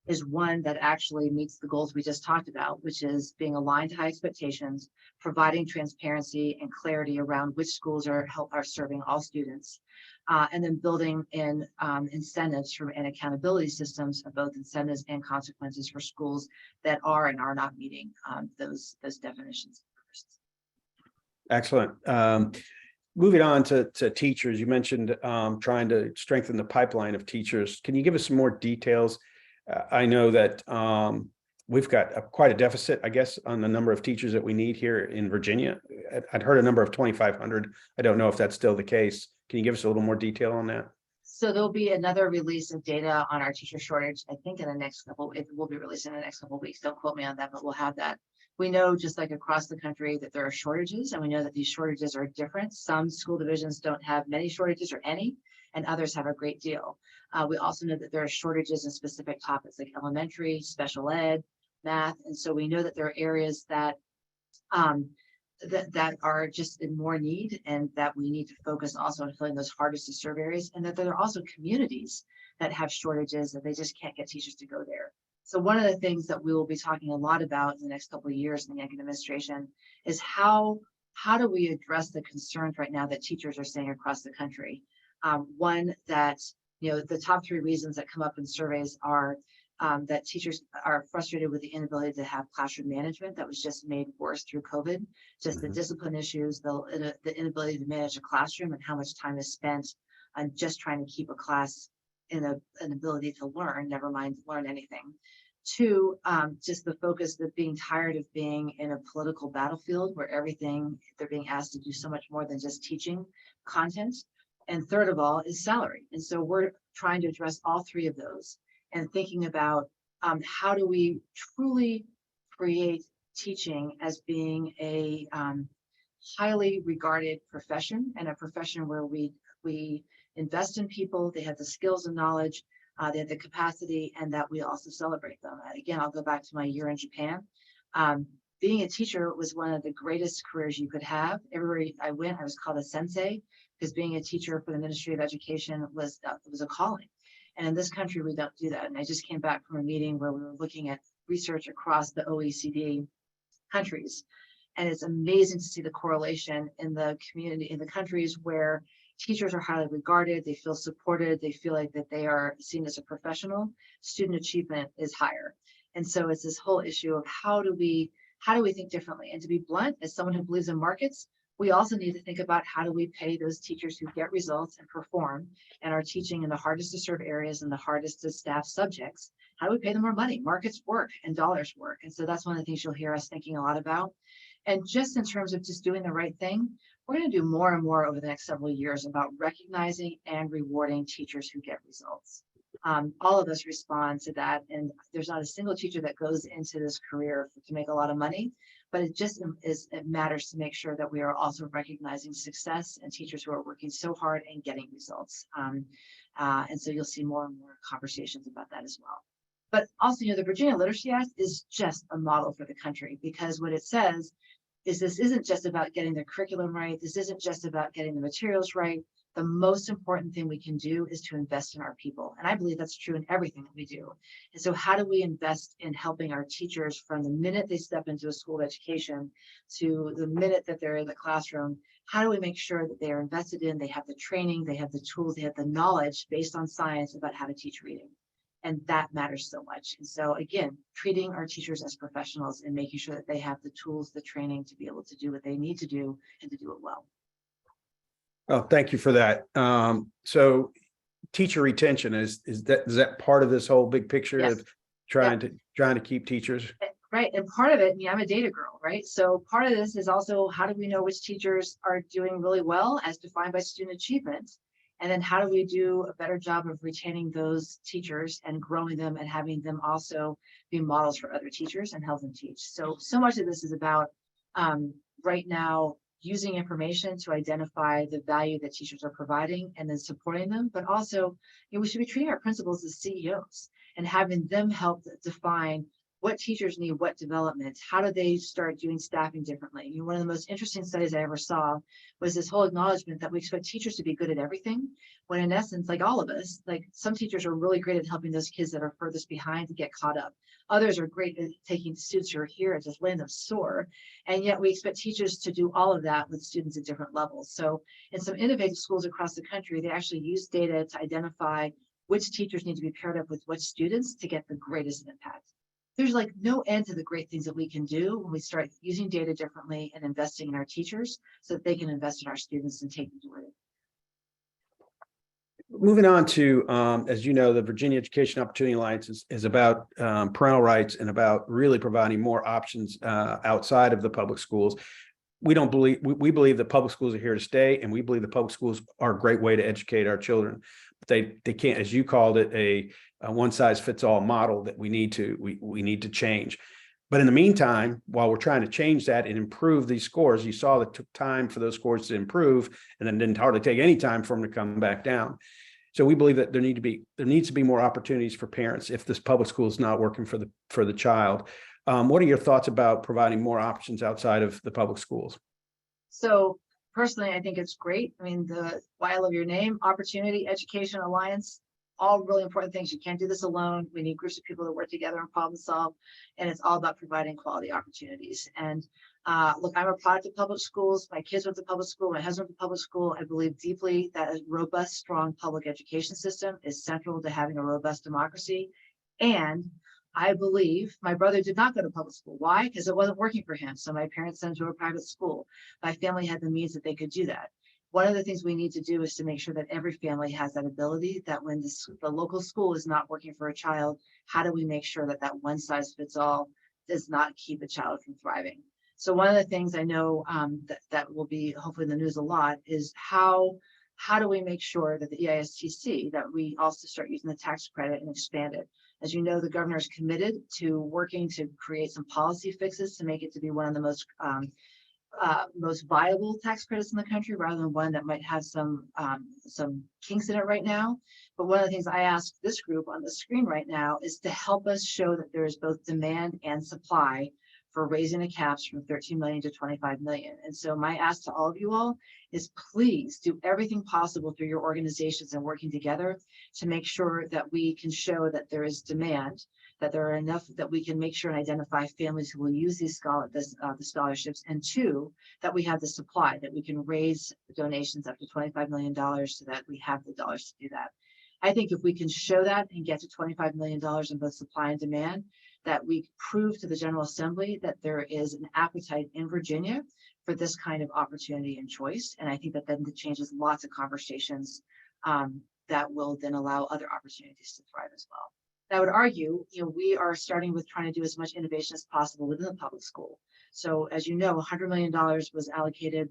is one that actually meets the goals we just talked about, which is being aligned to high expectations, providing transparency and clarity around which schools are serving all students, and then building in incentives and accountability systems of both incentives and consequences for schools that are and are not meeting those definitions. Excellent. Moving on to teachers, you mentioned trying to strengthen the pipeline of teachers. Can you give us some more details? I know that we've got quite a deficit, I guess, on the number of teachers that we need here in Virginia. I'd heard a number of 2,500. I don't know if that's still the case. Can you give us a little more detail on that? So there'll be another release of data on our teacher shortage. I think it will be released in the next couple of weeks. Don't quote me on that, but we'll have that. We know, just like across the country, that there are shortages, and we know that these shortages are different. Some school divisions don't have many shortages or any, and others have a great deal. We also know that there are shortages in specific topics like elementary, special ed, math. And so we know that there are areas that that are just in more need, and that we need to focus also on filling those hardest to serve areas, and that there are also communities that have shortages that they just can't get teachers to go there. So one of the things that we will be talking a lot about in the next couple of years in the Yankee administration is how do we address the concerns right now that teachers are saying across the country. One, that the top 3 reasons that come up in surveys are that teachers are frustrated with the inability to have classroom management that was just made worse through COVID, just the discipline issues, the inability to manage a classroom, and how much time is spent on just trying to keep a class in an ability to learn, never mind learn anything. Two, just the focus of being tired of being in a political battlefield where they're being asked to do so much more than just teaching content. And third of all is salary. And so we're trying to address all three of those and thinking about how do we truly create teaching as being a highly regarded profession, and a profession where we invest in people, they have the skills and knowledge, they have the capacity, and that we also celebrate them. And again, I'll go back to my year in Japan. Being a teacher was one of the greatest careers you could have. Everywhere I went, I was called a sensei, because being a teacher for the Ministry of Education was a calling. And in this country, we don't do that. And I just came back from a meeting where we were looking at research across the OECD countries. And it's amazing to see the correlation in the community, in the countries where teachers are highly regarded, they feel supported, they feel like that they are seen as a professional, student achievement is higher. And so it's this whole issue of how do we think differently? And to be blunt, as someone who believes in markets, we also need to think about how do we pay those teachers who get results and perform and are teaching in the hardest to serve areas and the hardest to staff subjects. How do we pay them more money? Markets work and dollars work. And so that's one of the things you'll hear us thinking a lot about. And just in terms of just doing the right thing, we're going to do more and more over the next several years about recognizing and rewarding teachers who get results. All of us respond to that, and there's not a single teacher that goes into this career to make a lot of money, but it matters to make sure that we are also recognizing success and teachers who are working so hard and getting results. And so you'll see more and more conversations about that as well. But also, the Virginia Literacy Act is just a model for the country, because what it says is this isn't just about getting the curriculum right. This isn't just about getting the materials right. The most important thing we can do is to invest in our people. And I believe that's true in everything that we do. And so how do we invest in helping our teachers from the minute they step into a school of education to the minute that they're in the classroom? How do we make sure that they are invested in, they have the training, they have the tools, they have the knowledge based on science about how to teach reading? And that matters so much. And so again, treating our teachers as professionals and making sure that they have the tools, the training to be able to do what they need to do and to do it well. Oh, thank you for that. So teacher retention is that part of this whole big picture Yes. of trying to keep teachers? Right. And part of it, I'm a data girl, right? So part of this is also how do we know which teachers are doing really well as defined by student achievement? And then how do we do a better job of retaining those teachers and growing them and having them also be models for other teachers and help them teach? So much of this is about right now using information to identify the value that teachers are providing and then supporting them. But also, we should be treating our principals as CEOs and having them help define what teachers need, what development, how do they start doing staffing differently? One of the most interesting studies I ever saw was this whole acknowledgement that we expect teachers to be good at everything, when in essence, like all of us, like some teachers are really great at helping those kids that are furthest behind to get caught up. Others are great at taking students who are here and just letting them soar. And yet we expect teachers to do all of that with students at different levels. So in some innovative schools across the country, they actually use data to identify which teachers need to be paired up with which students to get the greatest impact. There's like no end to the great things that we can do when we start using data differently and investing in our teachers so that they can invest in our students and take them to where they. Moving on to, as you know, the Virginia Education Opportunity Alliance is about parental rights and about really providing more options outside of the public schools. We believe that public schools are here to stay, and we believe the public schools are a great way to educate our children. But they can't, as you called it, a one size fits all model that we need to change. But in the meantime, while we're trying to change that and improve these scores, you saw that it took time for those scores to improve, and then didn't hardly take any time for them to come back down. So we believe that there needs to be more opportunities for parents if this public school is not working for the child. What are your thoughts about providing more options outside of the public schools? So personally, I think it's great. Why I love your name, Opportunity Education Alliance, all really important things. You can't do this alone. We need groups of people that work together and problem solve. And it's all about providing quality opportunities. And look, I'm a product of public schools. My kids went to public school. My husband went to public school. I believe deeply that a robust, strong public education system is central to having a robust democracy. And I believe my brother did not go to public school. Why? Because it wasn't working for him. So my parents sent him to a private school. My family had the means that they could do that. One of the things we need to do is to make sure that every family has that ability, that when the local school is not working for a child, how do we make sure that that one size fits all does not keep a child from thriving? So one of the things I know that will be hopefully in the news a lot is how do we make sure that the EISTC, that we also start using the tax credit and expand it? As you know, the governor is committed to working to create some policy fixes to make it to be one of the most viable tax credits in the country, rather than one that might have some kinks in it right now. But one of the things I asked this group on the screen right now is to help us show that there is both demand and supply for raising the caps from 13 million to 25 million. And so my ask to all of you all is please do everything possible through your organizations and working together to make sure that we can show that there is demand, that there are enough, that we can make sure and identify families who will use these the scholarships, and two, that we have the supply, that we can raise donations up to $25 million so that we have the dollars to do that. I think if we can show that and get to $25 million in both supply and demand, that we prove to the General Assembly that there is an appetite in Virginia for this kind of opportunity and choice. And I think that then it changes lots of conversations that will then allow other opportunities to thrive as well. I would argue, we are starting with trying to do as much innovation as possible within the public school. So as you know, $100 million was allocated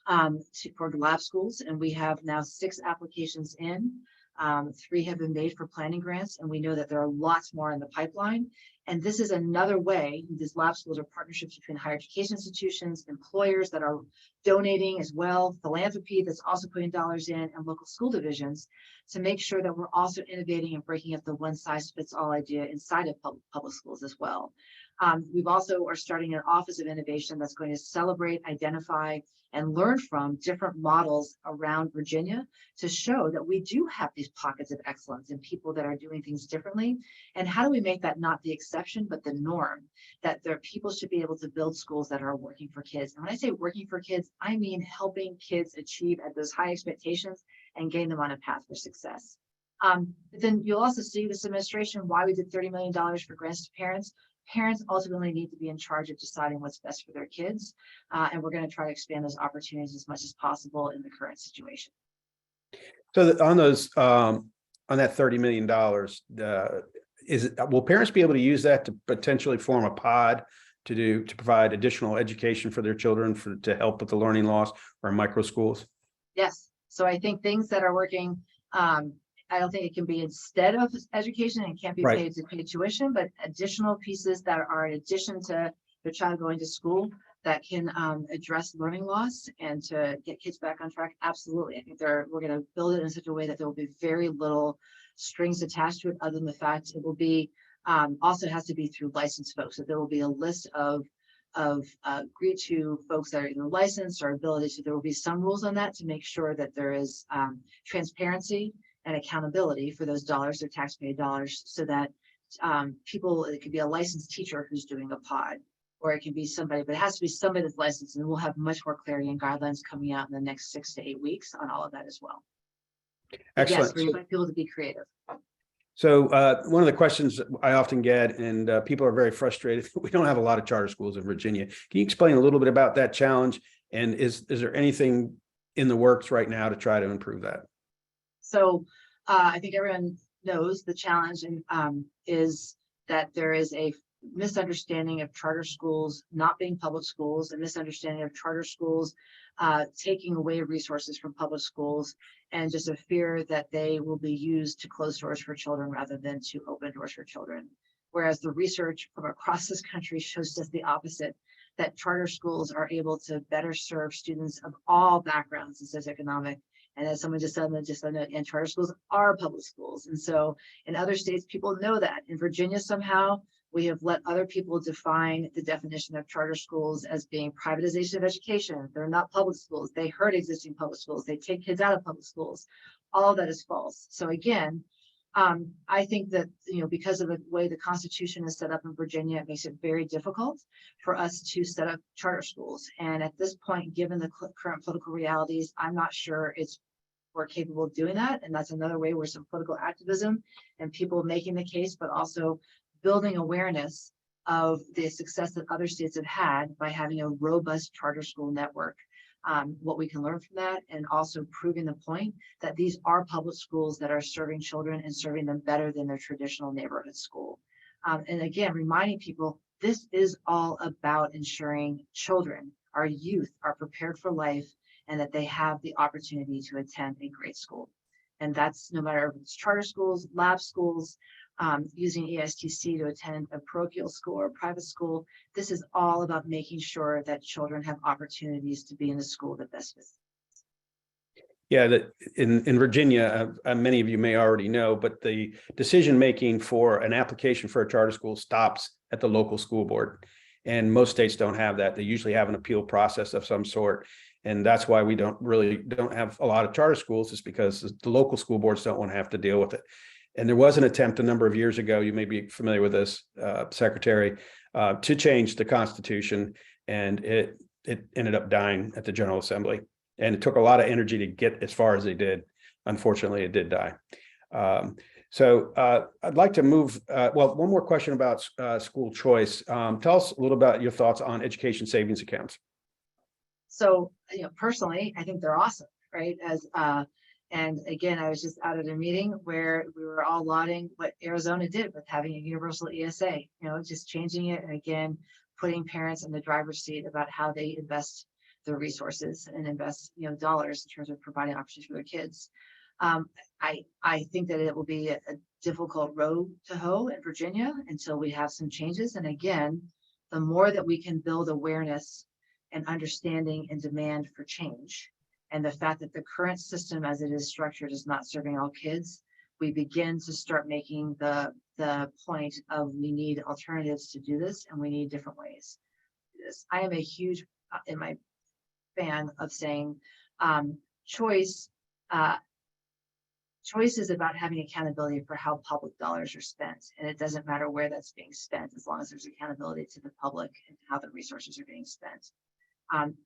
for lab schools, and we have now 6 applications in. 3 have been made for planning grants, and we know that there are lots more in the pipeline. And this is another way, these lab schools are partnerships between higher education institutions, employers that are donating as well, philanthropy that's also putting dollars in, and local school divisions to make sure that we're also innovating and breaking up the one size fits all idea inside of public schools as well. We've also are starting an Office of Innovation that's going to celebrate, identify, and learn from different models around Virginia to show that we do have these pockets of excellence and people that are doing things differently. And how do we make that not the exception, but the norm, that people should be able to build schools that are working for kids. And when I say working for kids, I mean helping kids achieve at those high expectations and getting them on a path for success. But then you'll also see this administration, why we did $30 million for grants to parents. Parents ultimately need to be in charge of deciding what's best for their kids. And we're going to try to expand those opportunities as much as possible in the current situation. So on those, on that $30 million, will parents be able to use that to potentially form a pod to provide additional education for their children to help with the learning loss, or micro schools? Yes. So I think things that are working, I don't think it can be instead of education and can't be paid to pay tuition, but additional pieces that are in addition to their child going to school that can address learning loss and to get kids back on track. Absolutely. I think we're going to build it in such a way that there will be very little strings attached to it, other than the fact it will be also has to be through licensed folks. So there will be a list of agreed to folks that are either licensed or ability. So there will be some rules on that to make sure that there is transparency and accountability for those dollars, their taxpayer dollars, so that it could be a licensed teacher who's doing a pod, or it can be somebody, but it has to be somebody that's licensed, and we'll have much more clarity and guidelines coming out in the next 6 to 8 weeks on all of that as well. Excellent. Yes, we want people to be creative. So one of the questions I often get, and people are very frustrated, we don't have a lot of charter schools in Virginia. Can you explain a little bit about that challenge? And is there anything in the works right now to try to improve that? So I think everyone knows the challenge is that there is a misunderstanding of charter schools not being public schools, a misunderstanding of charter schools taking away resources from public schools, and just a fear that they will be used to close doors for children rather than to open doors for children. Whereas the research from across this country shows just the opposite, that charter schools are able to better serve students of all backgrounds and socioeconomic. And as someone just said, and charter schools are public schools. And so in other states, people know that. In Virginia, somehow, we have let other people define the definition of charter schools as being privatization of education. They're not public schools. They hurt existing public schools. They take kids out of public schools. All of that is false. So again, I think that, because of the way the Constitution is set up in Virginia, it makes it very difficult for us to set up charter schools. And at this point, given the current political realities, I'm not sure we're capable of doing that. And that's another way where some political activism and people making the case, but also building awareness of the success that other states have had by having a robust charter school network what we can learn from that, and also proving the point that these are public schools that are serving children and serving them better than their traditional neighborhood school. And again, reminding people, this is all about ensuring children, our youth, are prepared for life and that they have the opportunity to attend a great school. And that's no matter if it's charter schools, lab schools, using ESTC to attend a parochial school or a private school. This is all about making sure that children have opportunities to be in the school that best fits. Yeah, that in Virginia, many of you may already know, but the decision making for an application for a charter school stops at the local school board. And most states don't have that. They usually have an appeal process of some sort. And that's why we don't have a lot of charter schools, is because the local school boards don't want to have to deal with it. And there was an attempt a number of years ago, you may be familiar with this, Secretary, to change the Constitution, and it ended up dying at the General Assembly. And it took a lot of energy to get as far as they did. Unfortunately, it did die. So I'd like to move, well, one more question about school choice. Tell us a little about your thoughts on education savings accounts. So, personally, I think they're awesome, right? And again, I was just out at a meeting where we were all lauding what Arizona did with having a universal ESA, just changing it. And again, putting parents in the driver's seat about how they invest their resources and invest, dollars in terms of providing opportunities for their kids. I think that it will be a difficult road to hoe in Virginia until we have some changes. And again, the more that we can build awareness and understanding and demand for change, and the fact that the current system as it is structured is not serving all kids, we begin to start making the point of we need alternatives to do this, and we need different ways to do this. I am a huge fan of saying choice is about having accountability for how public dollars are spent, and it doesn't matter where that's being spent as long as there's accountability to the public and how the resources are being spent.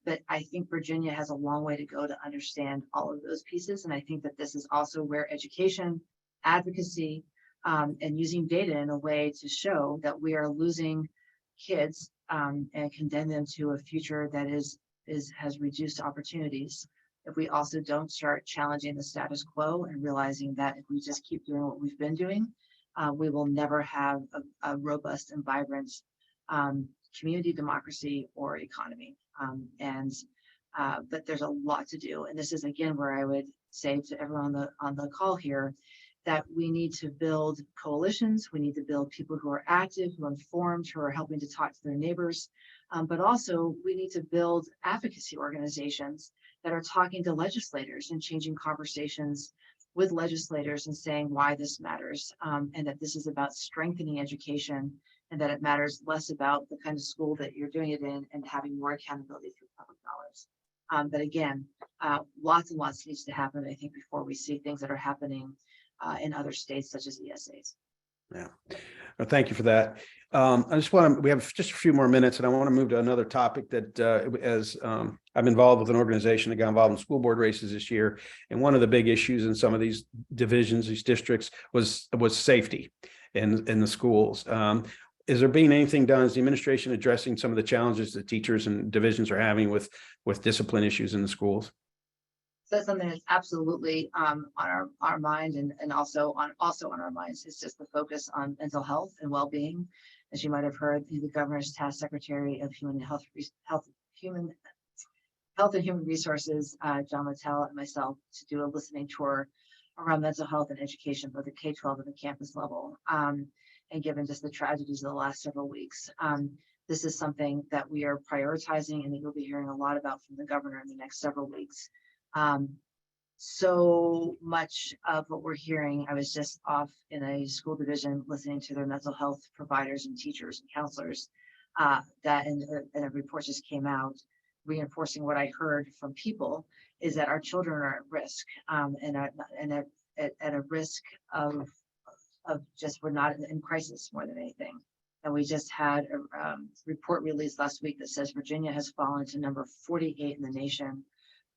But I think Virginia has a long way to go to understand all of those pieces, and I think that this is also where education, advocacy, and using data in a way to show that we are losing kids and condemn them to a future that has reduced opportunities. If we also don't start challenging the status quo and realizing that if we just keep doing what we've been doing, we will never have a robust and vibrant community democracy or economy. But there's a lot to do. And this is, again, where I would say to everyone on the call here that we need to build coalitions. We need to build people who are active, who are informed, who are helping to talk to their neighbors. But also we need to build advocacy organizations that are talking to legislators and changing conversations with legislators and saying why this matters, and that this is about strengthening education, and that it matters less about the kind of school that you're doing it in and having more accountability through public dollars. But again, lots and lots needs to happen, I think, before we see things that are happening in other states such as ESAs. Yeah, well, thank you for that. We have just a few more minutes, and I want to move to another topic that as I'm involved with an organization that got involved in school board races this year. And one of the big issues in some of these divisions, these districts, was safety in the schools. Is there being anything done? Is the administration addressing some of the challenges that teachers and divisions are having with discipline issues in the schools? So that's something that's absolutely on our mind, and also on our minds. It's just the focus on mental health and well-being. As you might have heard, the governor's task secretary of health and human resources, John Littell, and myself, to do a listening tour around mental health and education, both at K-12 and the campus level. And given just the tragedies of the last several weeks, this is something that we are prioritizing and that you'll be hearing a lot about from the governor in the next several weeks. So much of what we're hearing, I was just off in a school division listening to their mental health providers and teachers and counselors, and a report just came out reinforcing what I heard from people, is that our children are at risk, and at a risk of just, we're not in crisis more than anything. And we just had a report released last week that says Virginia has fallen to number 48 in the nation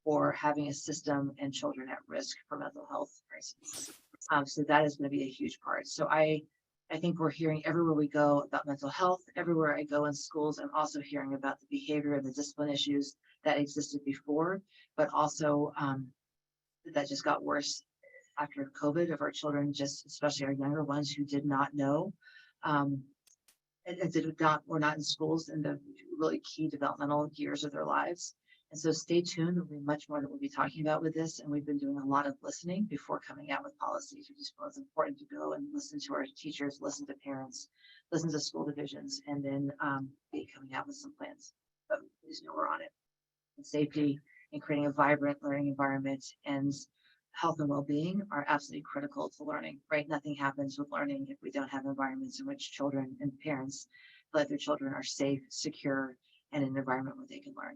for having a system and children at risk for mental health crises. So that is going to be a huge part. So I think we're hearing everywhere we go about mental health. Everywhere I go in schools, I'm also hearing about the behavior and the discipline issues that existed before, but also that just got worse after COVID, of our children, just especially our younger ones who did not know and were not in schools in the really key developmental years of their lives. And so stay tuned. There'll be much more that we'll be talking about with this. And we've been doing a lot of listening before coming out with policies. We just feel it's important to go and listen to our teachers, listen to parents, listen to school divisions, and then be coming out with some plans. But we just know we're on it. And safety and creating a vibrant learning environment and health and well-being are absolutely critical to learning, right? Nothing happens with learning if we don't have environments in which children and parents feel like their children are safe, secure, and in an environment where they can learn.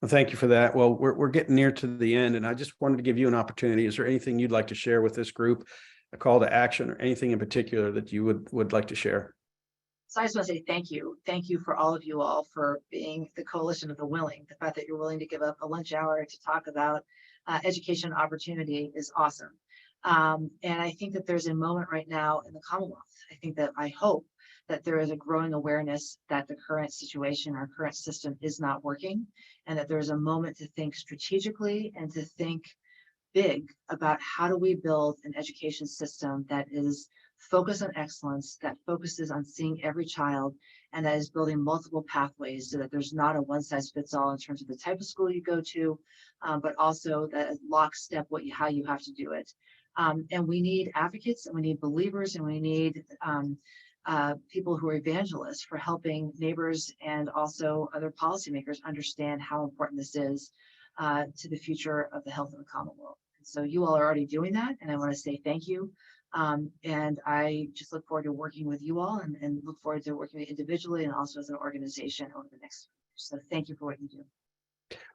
Well, thank you for that. Well, we're getting near to the end, and I just wanted to give you an opportunity. Is there anything you'd like to share with this group, a call to action, or anything in particular that you would like to share? So I just want to say thank you. Thank you for all of you all for being the coalition of the willing. The fact that you're willing to give up a lunch hour to talk about education opportunity is awesome. And I think that there's a moment right now in the Commonwealth. I hope that there is a growing awareness that the current situation, our current system is not working, and that there's a moment to think strategically and to think big about how do we build an education system that is focused on excellence, that focuses on seeing every child, and that is building multiple pathways so that there's not a one size fits all in terms of the type of school you go to, but also that lockstep how you have to do it. And we need advocates, and we need believers, and we need people who are evangelists for helping neighbors and also other policymakers understand how important this is to the future of the health of the Commonwealth. So you all are already doing that, and I want to say thank you. And I just look forward to working with you all and look forward to working with you individually and also as an organization over the next year. So thank you for what you do.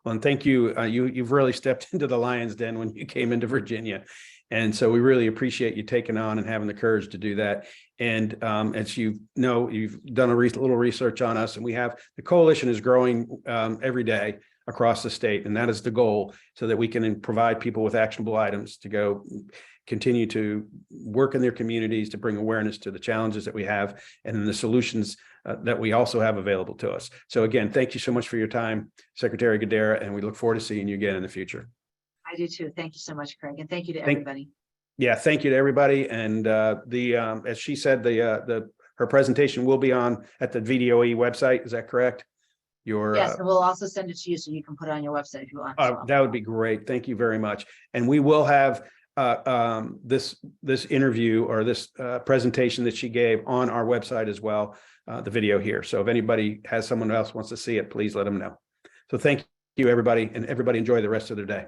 Well, and thank you. You've really stepped into the lion's den when you came into Virginia. And so we really appreciate you taking on and having the courage to do that. And as you know, you've done a little research on us, and the coalition is growing every day across the state. And that is the goal, so that we can provide people with actionable items to go continue to work in their communities to bring awareness to the challenges that we have and then the solutions that we also have available to us. So again, thank you so much for your time, Secretary Guidera, and we look forward to seeing you again in the future. I do too. Thank you so much, Craig. And thank you to everybody. Yeah, thank you to everybody. And as she said, her presentation will be on at the VEOA website. Is that correct? Yes, and we'll also send it to you so you can put it on your website if you want. That would be great. Thank you very much. And we will have this interview or this presentation that she gave on our website as well, the video here. So if anybody has someone else wants to see it, please let them know. So thank you, everybody, and everybody enjoy the rest of their day.